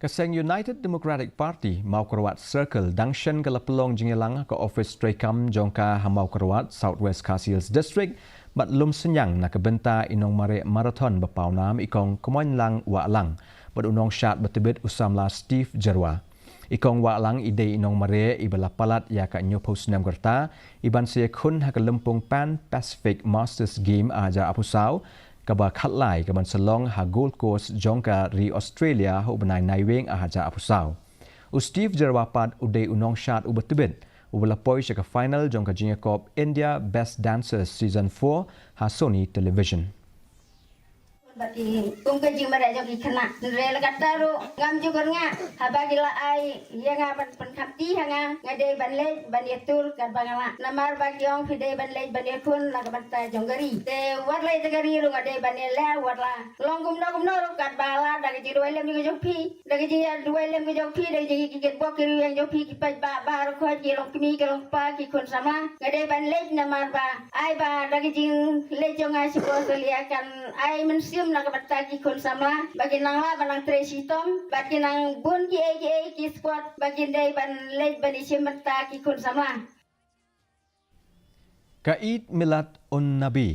Seng United Democratic Party mau kerawat circle dangshan ke pelong Kmoiñlang ke office trekam jongka hamau kerawat Southwest KHASI District bat lum Synñiang nak kebenta inong mare marathon bepau nam ikong Kmoiñlang Wahlang bat unong syat betebit Samla Steve Jyrwa. Ikong Wahlang ide inong mare ibala palat ya ka nyo post nam gerta iban se kun ha ke lempung Pan Pacific Masters Game aja apusau kaba khatlai kaban selong ha Gold Coast jongka ri Australia ho benai naiweng ahaja apusau. Steve Jyrwa pat uday unong syat ubetebit ubala poi ke final jongka junior cup India Best Dancers Season 4 ha Sony Television. Bagi tunggu jima dah jadi kena rela kata ru ngam juga nga habagi la ai yang apa penkapti hanga ngade banle baniatur kan bangala namar bagi ong fide banle baniakun la kabanta jonggari te warla jagari ru ngade banela warla longgum no ru kan bala dagi jiru elem juga jopi dagi jiru dua elem juga jopi dagi jiru kikit bok kiru yang jopi kipai ba ru ko jilong kimi kelong pa kikun sama ngade banle namar ba ai ba dagi jiru le jonga sipo seliakan ai mensium nak bertagi kun Samla bagi nangla banang Tracy Tom bagi nang bun ki sport bagi dai ban late ban isim bertagi kun Samla. Kaid Milad un Nabi